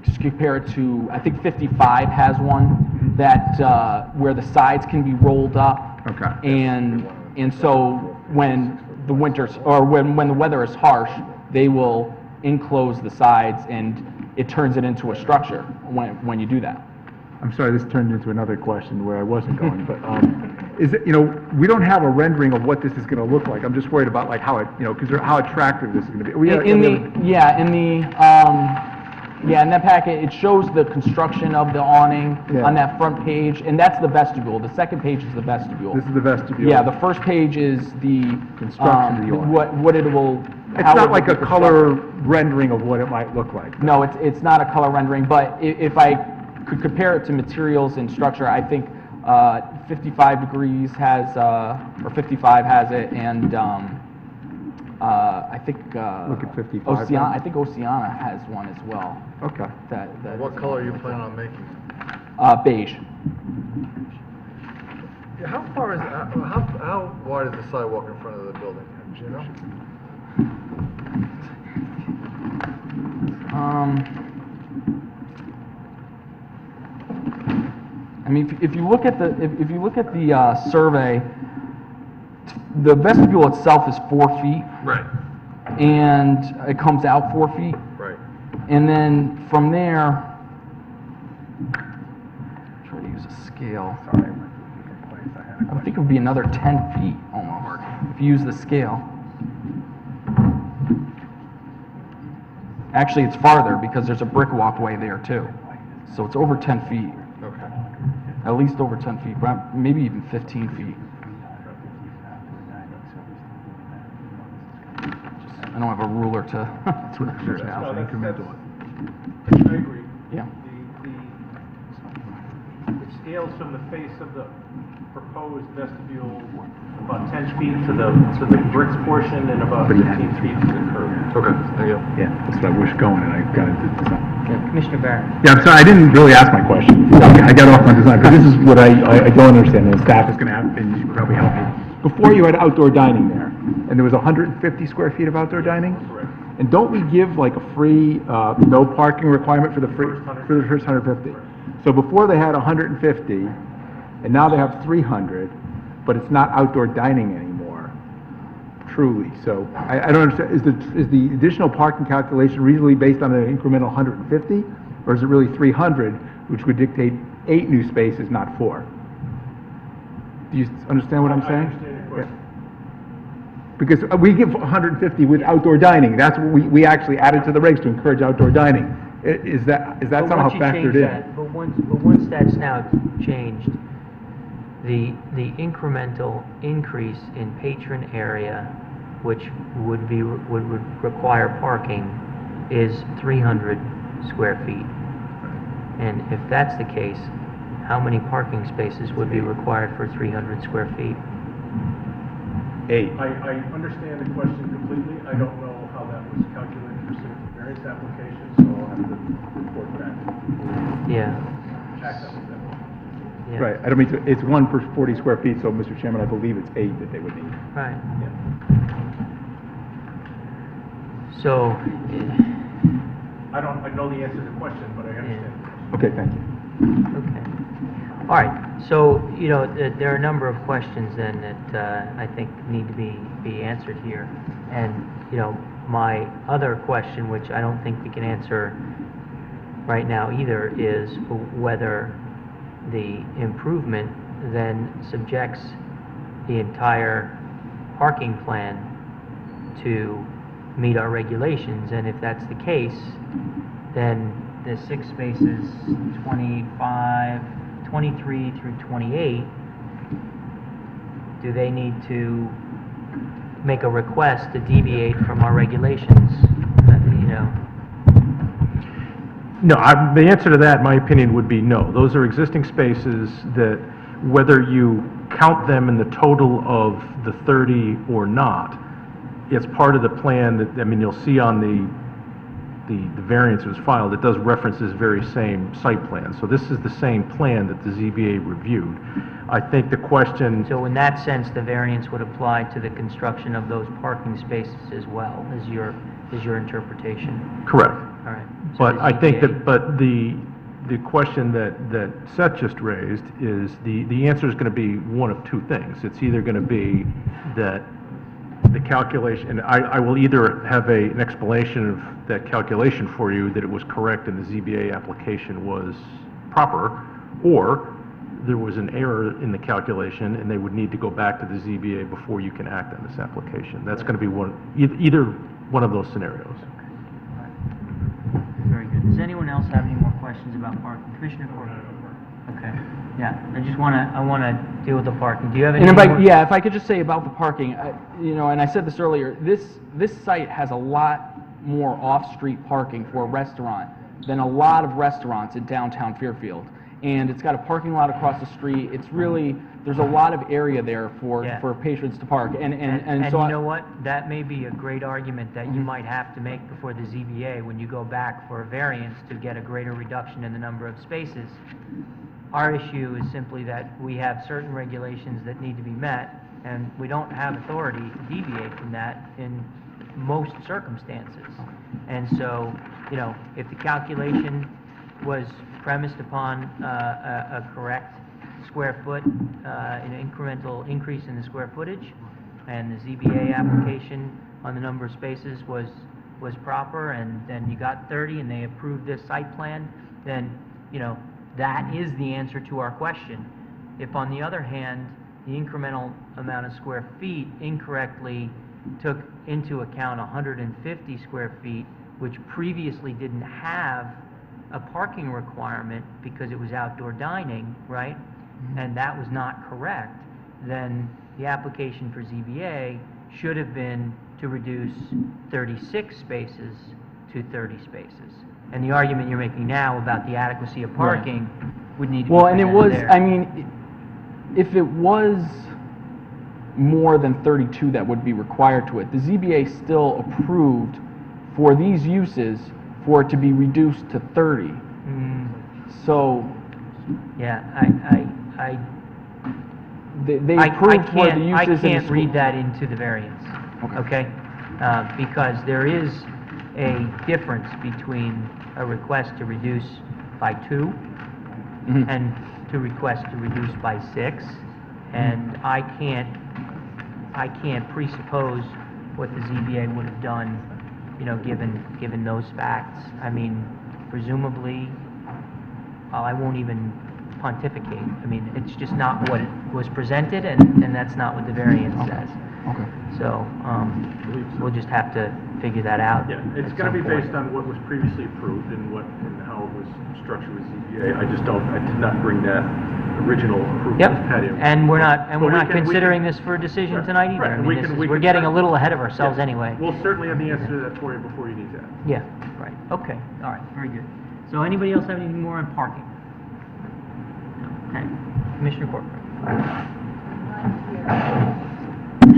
S10: just compare it to, I think 55 has one, that, where the sides can be rolled up.
S11: Okay.
S10: And so when the winters, or when the weather is harsh, they will enclose the sides, and it turns it into a structure when you do that.
S11: I'm sorry, this turned into another question where I wasn't going, but, is it, you know, we don't have a rendering of what this is gonna look like. I'm just worried about like how it, you know, because how attractive this is gonna be.
S10: In that packet, it shows the construction of the awning
S11: Yeah.
S10: on that front page, and that's the vestibule. The second page is the vestibule.
S11: This is the vestibule.
S10: Yeah, the first page is the...
S11: Construction of the awning.
S10: What it will...
S11: It's
S10: how
S11: not
S10: it
S11: like
S10: will
S11: a
S10: be
S11: color
S10: constructed.
S11: rendering of what it might look like.
S10: No, it's not a color rendering, but if I could compare it to materials and structure, I think 55 Degrees has, or 55 has it, and I think...
S11: Look at 55
S10: Oceana,
S11: then.
S10: I think Oceana has one as well.
S11: Okay.
S10: That
S4: What
S10: is-
S4: color are you planning on making?
S10: Beige.
S4: Yeah, how far is, how wide is the sidewalk in front of the building? Do you know?
S10: I mean, if you look at the survey, the vestibule itself is 4 feet,
S4: Right.
S10: and it comes out 4 feet,
S4: Right.
S10: and then from there, try to use a scale.
S11: Sorry, I went to a different place. I had a
S10: I
S11: question.
S10: think it would be another 10 feet almost, if you use the scale. Actually, it's farther because there's a brick walkway there too. So it's over 10 feet,
S4: Okay.
S10: at least over 10 feet, but maybe even 15 feet. I don't have a ruler to measure it out.
S6: incremental. I agree.
S10: Yeah.
S6: The scales from the face of the proposed vestibule, about 10 feet to the bricks portion and about 15 feet to the curb.
S4: Okay, thank you.
S11: Yeah, that's what I wish going, and I got into design.
S2: Commissioner Barron?
S11: Yeah, I'm sorry, I didn't really ask my question. I got off on design, but this is what I don't understand, and the staff is gonna have, and you can probably help me. Before you had outdoor dining there, and there was 150 square feet of outdoor dining?
S6: Correct.
S11: And don't we give like a free, no parking requirement for the first 150? So before they had 150, and now they have 300, but it's not outdoor dining anymore, truly. So I don't understand, is the additional parking calculation reasonably based on an incremental 150? Or is it really 300, which would dictate 8 new spaces, not 4? Do you understand what I'm saying?
S6: I understand your question.
S11: Because we give 150 with outdoor dining. That's what we actually added to the regs to encourage outdoor dining. Is that
S2: But
S11: somehow
S2: once you change
S11: factored in?
S2: that- But once that's now changed, the incremental increase in patron area, which would require parking, is 300 square feet. And if that's the case, how many parking spaces would be required for 300 square feet?
S11: 8.
S6: I understand the question completely. I don't know how that was calculated pursuant to various applications, so I'll have to report back.
S2: Yeah,
S6: Check that with them.
S2: Yeah.
S11: Right, I don't mean to, it's 1 per 40 square feet, so, Mr. Chairman, I believe it's 8 that they would need.
S2: Right. So,
S6: I don't know the answer to the question, but I understand.
S11: Okay, thank you.
S2: okay. All right, so, you know, there are a number of questions then that I think need to be answered here. And, you know, my other question, which I don't think we can answer right now either, is whether the improvement then subjects the entire parking plan to meet our regulations. And if that's the case, then the 6 spaces, 23 through 28, do they need to make a request to deviate from our regulations? You know,
S6: No, the answer to that, in my opinion, would be no. Those are existing spaces that, whether you count them in the total of the 30 or not, it's part of the plan that, I mean, you'll see on the variance that was filed, it does reference this very same site plan. So this is the same plan that the ZBA reviewed. I think the question,
S2: so in that sense, the variance would apply to the construction of those parking spaces as well, is your interpretation?
S6: correct.
S2: All right. So
S6: But
S2: the
S6: I think
S2: ZBA
S6: that, but the question that Seth just raised is, the answer is going to be one of two things. It's either going to be that the calculation, and I will either have an explanation of that calculation for you, that it was correct and the ZBA application was proper, or there was an error in the calculation and they would need to go back to the ZBA before you can act on this application. That's going to be either one of those scenarios.
S2: Very good. Does anyone else have any more questions about parking? Commissioner Corbett? Okay, yeah, I want to deal with the parking. Do you have any
S10: And
S2: more?
S10: if I could just say about the parking, you know, and I said this earlier, this site has a lot more off-street parking for a restaurant than a lot of restaurants in downtown Fairfield. And it's got a parking lot across the street. It's really, there's a lot of area there for patrons to park. And so
S2: you know what? That may be a great argument that you might have to make before the ZBA when you go back for a variance to get a greater reduction in the number of spaces. Our issue is simply that we have certain regulations that need to be met, and we don't have authority to deviate from that in most circumstances. And so, you know, if the calculation was premised upon a correct square foot, an incremental increase in the square footage, and the ZBA application on the number of spaces was proper, and then you got 30 and they approved this site plan, then, you know, that is the answer to our question. If, on the other hand, the incremental amount of square feet incorrectly took into account 150 square feet, which previously didn't have a parking requirement because it was outdoor dining, right? And that was not correct, then the application for ZBA should have been to reduce 36 spaces to 30 spaces. And the argument you're making now about the adequacy of parking would need to be
S10: well, and it was,
S2: presented there.
S10: I mean, if it was more than 32 that would be required to it, the ZBA still approved for these uses for it to be reduced to 30. So
S2: Yeah,
S10: they approved for the uses
S2: I
S10: in the
S2: can't
S10: school.
S2: read that into the variance, okay? Because there is a difference between a request to reduce by 2 and to request to reduce by 6, and I can't presuppose what the ZBA would have done, you know, given those facts. I mean, presumably, well, I won't even pontificate. I mean, it's just not what was presented, and that's not what the variance says.
S10: Okay.
S2: So, we'll just have to figure that out.
S6: Yeah, it's
S2: at
S6: going to
S2: some
S6: be
S2: point.
S6: based on what was previously approved and how it was structured with ZBA. I did not bring that original approval
S2: Yep,
S6: as patio.
S2: and we're not
S6: But we can-
S2: considering this for a decision
S6: Right,
S2: tonight either.
S6: right,
S2: I
S6: and
S2: mean,
S6: we can- we
S2: we're
S6: can
S2: getting a
S6: certainly-
S2: little ahead of ourselves
S6: Yeah.
S2: anyway.
S6: We'll certainly have the answer to that for you before you need that.
S2: Yeah, right, okay, all right, very good. So anybody else have anything more on parking? Okay, Commissioner Corcoran.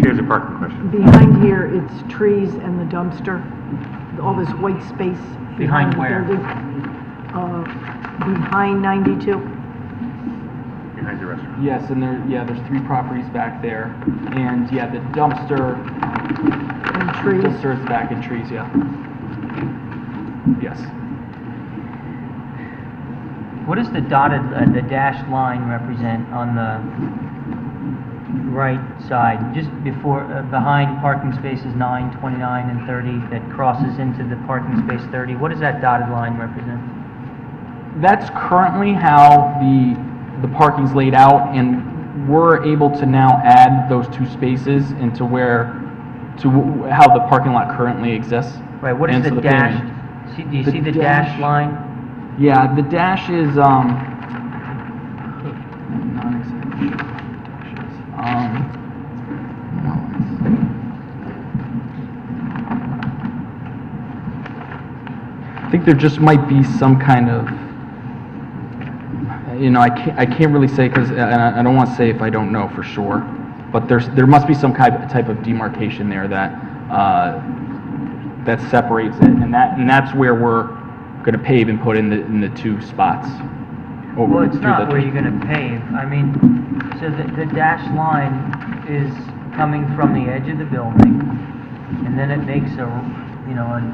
S9: She has a parking question.
S5: Behind here, it's trees and the dumpster, all this white space
S2: Behind
S5: behind the
S2: where?
S5: building. Behind 92.
S9: Behind
S8: behind your restaurant.
S10: Yes, and there's 3 properties back there, and yeah, the dumpster
S5: And trees.
S10: is back in trees, yeah. Yes.
S2: What does the dotted, the dashed line represent on the right side, just before, behind parking spaces 9, 29, and 30, that crosses into the parking space 30? What does that dotted line represent?
S10: That's currently how the parking's laid out, and we're able to now add those 2 spaces into how the parking lot currently exists.
S2: Right, what is
S10: And
S2: the
S10: so
S2: dashed,
S10: pavement-
S2: do you
S10: the
S2: see the dashed
S10: dash-
S2: line?
S10: Yeah, the dash is, I think there just might be some kind of, I can't really say, because I don't want to say if I don't know for sure, but there must be some type of demarcation there that separates it, and that's where we're going to pave and put in the 2 spots.
S2: Well, it's not where you're gonna pave. I mean, so the dashed line is coming from the edge of the building, and then it makes a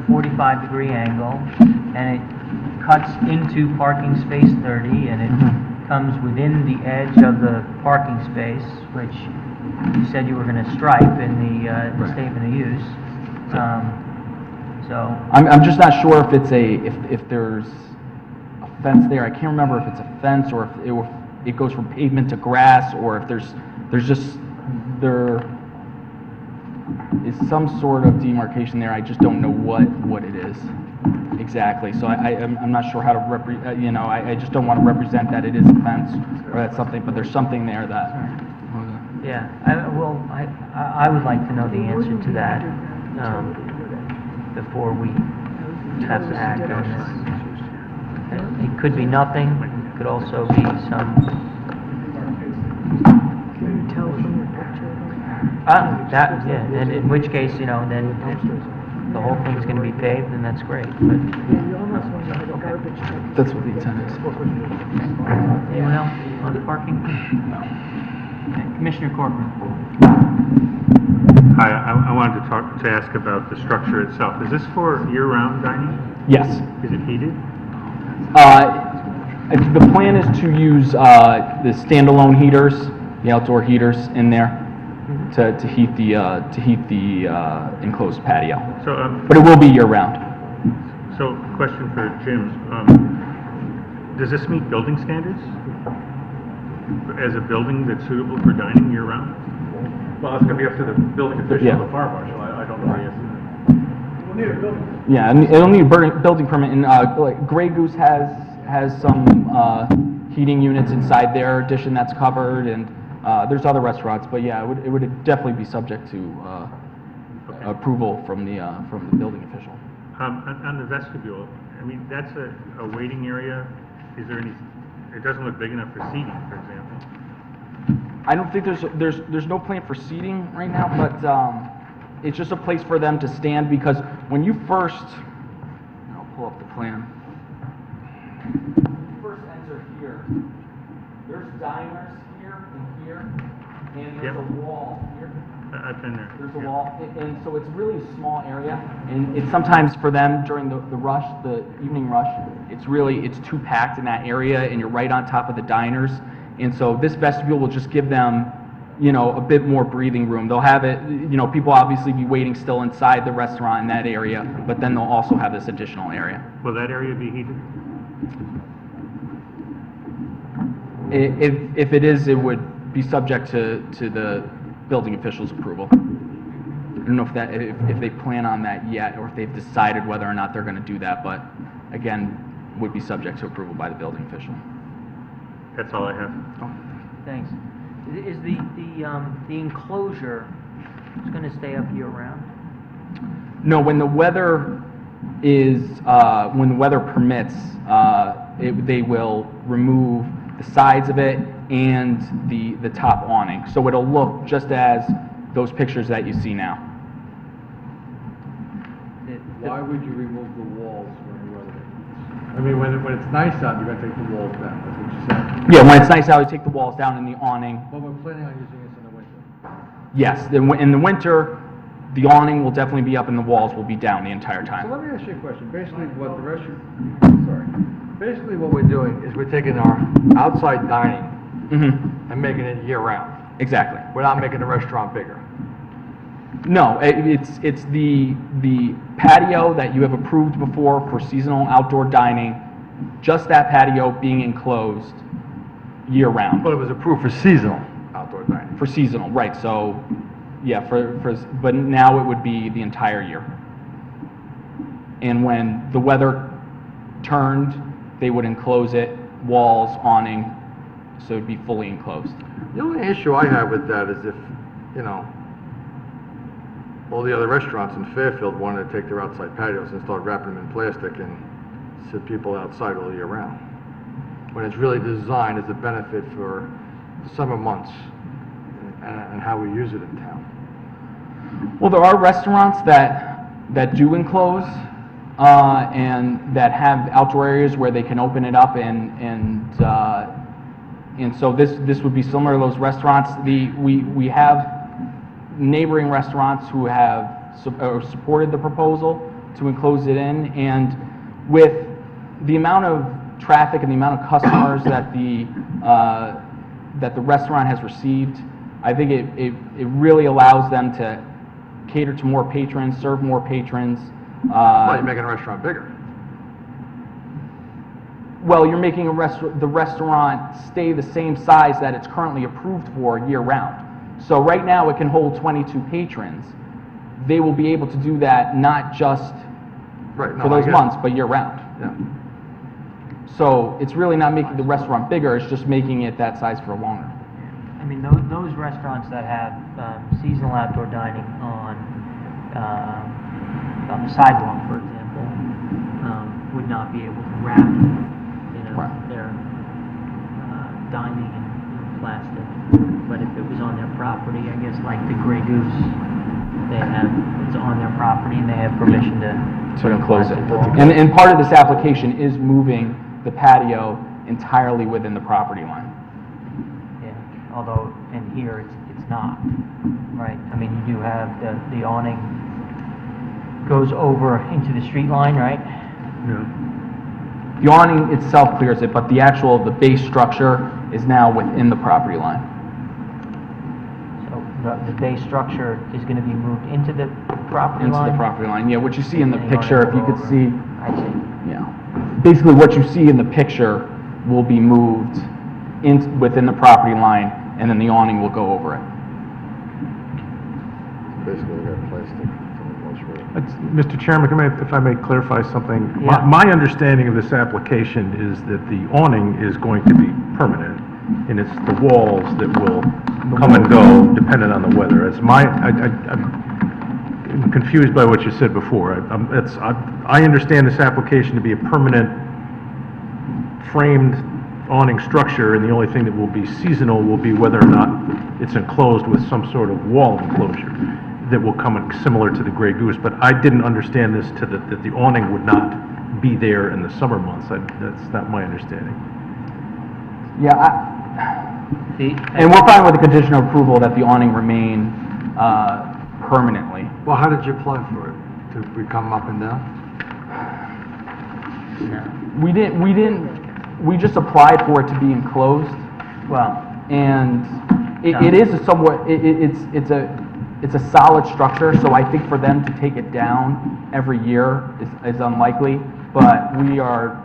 S2: 45-degree angle, and it cuts into parking space 30, and it comes within the edge of the parking space, which you said you were gonna stripe in the statement of use. So,
S10: I'm just not sure if it's if there's a fence there. I can't remember if it's a fence or if it goes from pavement to grass, or if there is some sort of demarcation there. I just don't know what it is exactly. So I'm not sure how to I just don't want to represent that it is a fence or that's something, but there's something there that.
S2: yeah, I would like to know the answer to that, before we have to act on this. It could be nothing, it could also be some,
S5: Can you tell from the picture?
S2: and in which case, then the whole thing's gonna be paved, and that's great, but,
S5: Yeah, you almost want to have a garbage truck.
S10: That's what the intent is.
S2: anyone else on parking? No. Commissioner Corcoran.
S8: Hi, I wanted to ask about the structure itself. Is this for year-round dining?
S10: Yes.
S8: Is it heated?
S10: The plan is to use the standalone heaters, the outdoor heaters in there to heat the enclosed patio.
S8: So,
S10: But it will be year round.
S8: so question for Jim. Does this meet building standards? As a building that's suitable for dining year-round?
S6: Well, it's going to be up to the building official,
S10: Yeah.
S6: the fire marshal. I don't know the answer.
S10: Yeah, and it'll need a building permit, and like Grey Goose has some heating units inside their addition that's covered, and there's other restaurants, but yeah, it would definitely be subject to approval from the building official.
S8: On the vestibule, I mean, that's a waiting area. Is there any, it doesn't look big enough for seating, for example.
S10: I don't think there's no plan for seating right now, but it's just a place for them to stand, because when you first, I'll pull up the plan. When you first enter here, there's diners here and here, and there's
S8: Yep.
S10: a wall here.
S8: I've been there.
S10: There's a
S8: Yeah.
S10: wall, and so it's really a small area, and it's sometimes for them during the rush, the evening rush, it's too packed in that area, and you're right on top of the diners, and so this vestibule will just give them, a bit more breathing room. They'll have it, people obviously be waiting still inside the restaurant in that area, but then they'll also have this additional area.
S8: Will that area be heated?
S10: If it is, it would be subject to the building official's approval. I don't know if they plan on that yet, or if they've decided whether or not they're going to do that, but again, would be subject to approval by the building official.
S8: That's all I have.
S2: Thanks. Is the enclosure going to stay up year-round?
S10: No, when the weather permits, they will remove the sides of it and the top awning. So it'll look just as those pictures that you see now.
S4: Why would you remove the walls when the weather? I mean, when it's nice out, you're gonna take the walls down, that's what you said.
S10: Yeah, when it's nice out, we take the walls down in the awning.
S4: But we're planning on using this in the winter.
S10: Yes, in the winter, the awning will definitely be up and the walls will be down the entire
S4: So
S10: time.
S4: let me ask you a question. Basically, what the basically what we're doing is we're taking our outside dining
S10: Mm-hmm,
S4: and making it year-round.
S10: exactly.
S4: We're not making the restaurant bigger.
S10: No, it's the patio that you have approved before for seasonal outdoor dining, just that patio being enclosed year-round.
S4: But it was approved for seasonal outdoor dining.
S10: For seasonal, right, so, yeah, but now it would be the entire year. And when the weather turned, they would enclose it, walls, awning, so it'd be fully enclosed.
S4: The only issue I have with that is if, you know, all the other restaurants in Fairfield wanted to take their outside patios and start wrapping them in plastic and sit people outside all year round. When it's really designed as a benefit for the summer months and how we use it in town.
S10: Well, there are restaurants that do enclose, and that have outdoor areas where they can open it up and so this would be similar to those restaurants. We have neighboring restaurants who have supported the proposal to enclose it in, and with the amount of traffic and the amount of customers that the restaurant has received, I think it really allows them to cater to more patrons, serve more patrons.
S4: Well, you're making a restaurant bigger.
S10: Well, you're making the restaurant stay the same size that it's currently approved for year-round. So right now, it can hold 22 patrons. They will be able to do that not just
S4: Right. no,
S10: for
S4: I
S10: those
S4: get it.
S10: months, but year-round.
S4: Yeah.
S10: So it's really not making the restaurant bigger, it's just making it that size for longer.
S2: I mean, those restaurants that have seasonal outdoor dining on the sidewalk, for example, would not be able to wrap,
S10: Right.
S2: their dining in plastic. But if it was on their property, I guess like the Grey Goose, it's on their property and they have permission to
S10: To enclose it.
S2: plastic walls.
S10: And part of this application is moving the patio entirely within the property line.
S2: Yeah, although in here it's not, right? I mean, you do have the awning goes over into the street line, right?
S10: The awning itself clears it, but the base structure is now within the property line.
S2: So the base structure is going to be moved into the property
S10: Into
S2: line?
S10: the property line, yeah, what you see in the
S2: And
S10: picture, if you
S2: awning
S10: could
S2: will
S10: see,
S2: go over. I see.
S10: yeah. Basically, what you see in the picture will be moved within the property line, and then the awning will go over it.
S4: Basically, we got plastic for the most part.
S6: Mr. Chairman, if I may clarify something.
S2: Yeah.
S6: My understanding of this application is that the awning is going to be permanent, and it's the walls that will come and go dependent on the weather. I'm confused by what you said before. I understand this application to be a permanent framed awning structure, and the only thing that will be seasonal will be whether or not it's enclosed with some sort of wall enclosure that will come in similar to the Grey Goose, but I didn't understand this that the awning would not be there in the summer months. That's not my understanding.
S10: Yeah, and we're fine with the condition of approval that the awning remain permanently.
S4: Well, how did you apply for it? Did we come up and down?
S2: No.
S10: We just applied for it to be enclosed,
S2: Well,
S10: and it is a somewhat, it's a solid structure, so I think for them to take it down every year is unlikely, but we are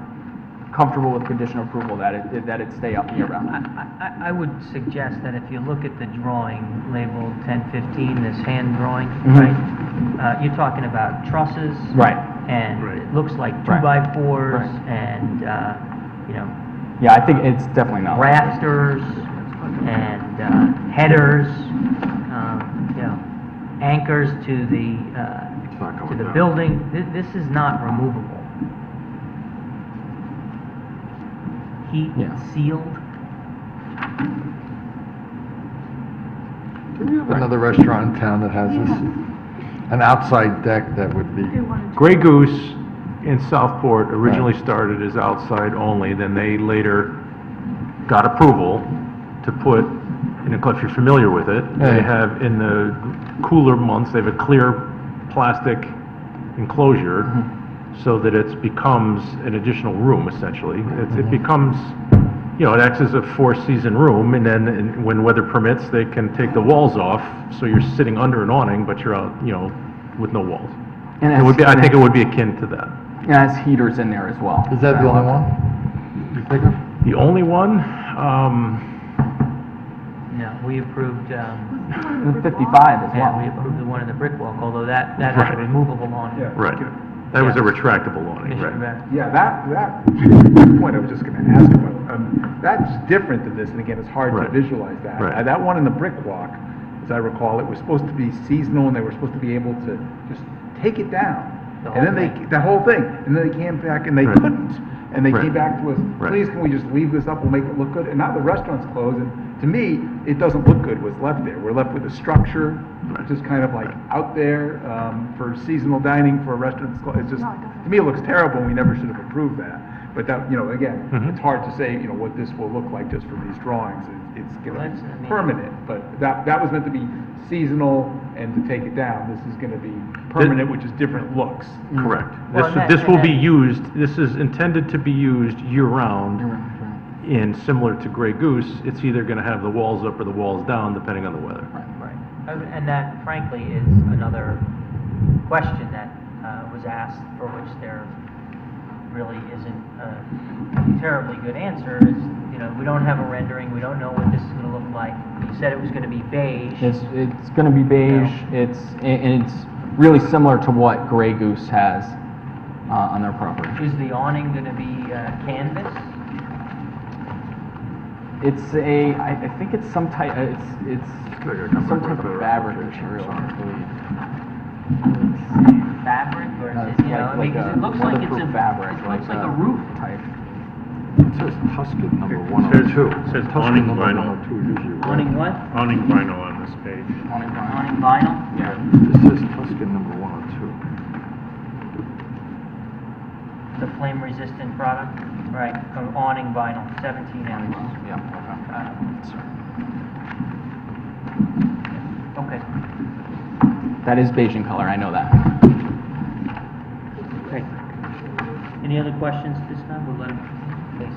S10: comfortable with condition of approval that it stay up year round.
S2: I would suggest that if you look at the drawing labeled 1015, this hand drawing,
S10: Mhm.
S2: right? You're talking about trusses.
S10: Right.
S2: And
S6: Right.
S2: it looks like
S10: Right.
S2: 2x4s
S10: Right.
S2: and,
S10: Yeah, I think it's definitely not.
S2: rafters and headers, anchors to the
S4: not going down.
S2: building. This is not removable. Heat
S10: Yeah.
S2: sealed.
S4: Do we have another restaurant in town that has this? An outside deck that would be,
S6: Grey Goose in Southport originally started as outside only, then they later got approval to put, and if you're familiar with it, they have, in the cooler months, they have a clear plastic enclosure so that it becomes an additional room, essentially. It becomes, it acts as a four-season room, and then when weather permits, they can take the walls off, so you're sitting under an awning, but you're out, with no walls.
S10: And
S6: It would be, I think it would be akin to that.
S10: It has heaters in there as well.
S4: Is that the only one you think of?
S6: The only one,
S2: No, we approved,
S10: The 55 as
S2: yeah, we
S10: well.
S2: approved the one in the brick walk, although that has a
S6: Right.
S2: removable awning.
S6: right, that was a retractable awning,
S2: Commissioner
S6: right?
S2: Barrett.
S11: Yeah, that point I was just gonna ask about, that's different than this, and again, it's hard to
S6: Right.
S11: visualize that.
S6: Right.
S11: That one in the brick walk, as I recall, it was supposed to be seasonal, and they were supposed to be able to just take it down.
S2: The
S11: And then
S2: whole
S11: they,
S2: thing.
S11: the whole thing, and then they came back and they
S6: Right.
S11: couldn't. And they
S6: Right.
S11: came back to us,
S6: Right.
S11: please, can we just leave this up, we'll make it look good? And now the restaurant's closed, and to me, it doesn't look good what's left there. We're left with a structure,
S6: Right.
S11: just kind of like out there, for seasonal dining for a restaurant that's closed. It's just, to me, it looks terrible, and we never should have approved that. But that, again,
S6: Mhm.
S11: it's hard to say, what this will look like just from these drawings. It's gonna
S2: Well, that's- I
S11: be
S2: mean-
S11: permanent, but that was meant to be seasonal and to take it down. This is gonna be permanent, which is different looks.
S6: Correct.
S2: Well,
S6: This will be
S2: and-
S6: used, this is intended to be used year-round, and similar to Grey Goose, it's either gonna have the walls up or the walls down, depending on the weather.
S2: Right. And that frankly is another question that was asked, for which there really isn't a terribly good answer, is, we don't have a rendering, we don't know what this is gonna look like. You said it was gonna be beige.
S10: It's going to be beige. And it's really similar to what Grey Goose has on their property.
S2: Is the awning gonna be canvas?
S10: I think it's some type, it's some type of fabric material, I believe.
S2: Fabric, or is
S10: It's
S2: it, I mean, 'cause it looks like it's
S10: weatherproof fabric,
S2: it looks like a roof.
S10: type.
S4: It says Tuscan number 102.
S8: It says
S4: Tuscan
S8: awning
S4: number
S8: vinyl.
S4: 102 is usually red.
S2: Awning what?
S8: Awning vinyl on this page.
S10: Awning vinyl.
S2: Awning vinyl?
S10: Yeah.
S4: It says Tuscan number 102.
S2: The flame resistant product? Right, awning vinyl, 17 ounces.
S10: Yeah,
S2: Okay.
S10: that is beige in color, I know that.
S2: Okay. Any other questions this time? We'll let him, please.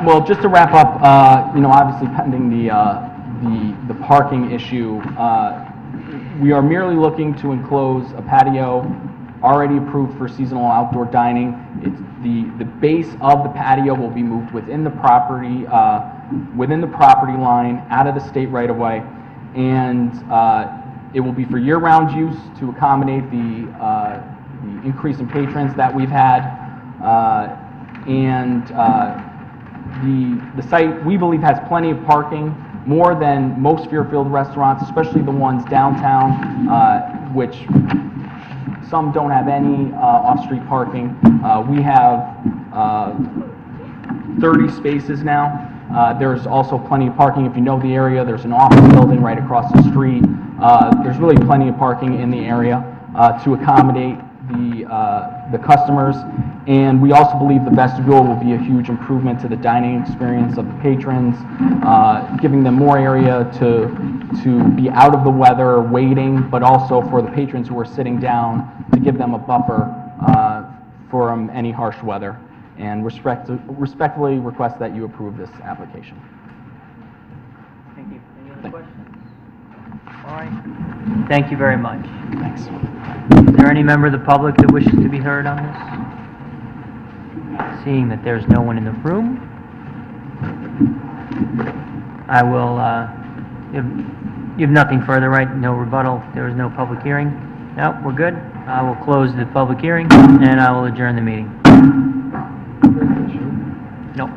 S10: Well, just to wrap up, obviously pending the parking issue, we are merely looking to enclose a patio already approved for seasonal outdoor dining. It's the base of the patio will be moved within the property line, out of the state right of way, and it will be for year-round use to accommodate the increase in patrons that we've had, and the site, we believe, has plenty of parking, more than most Fairfield restaurants, especially the ones downtown, which some don't have any off-street parking. We have 30 spaces now. There's also plenty of parking. If you know the area, there's an office building right across the street. There's really plenty of parking in the area to accommodate the customers. And we also believe the vestibule will be a huge improvement to the dining experience of the patrons, giving them more area to be out of the weather, waiting, but also for the patrons who are sitting down to give them a buffer from any harsh weather. And respectfully request that you approve this application.
S2: Thank you. Any other questions? All right. Thank you very much.
S10: Thanks.
S2: Is there any member of the public that wishes to be heard on this? Seeing that there's no one in the room, I will, you have nothing further, right? No rebuttal? There is no public hearing? No, we're good? I will close the public hearing, and I will adjourn the meeting. Nope.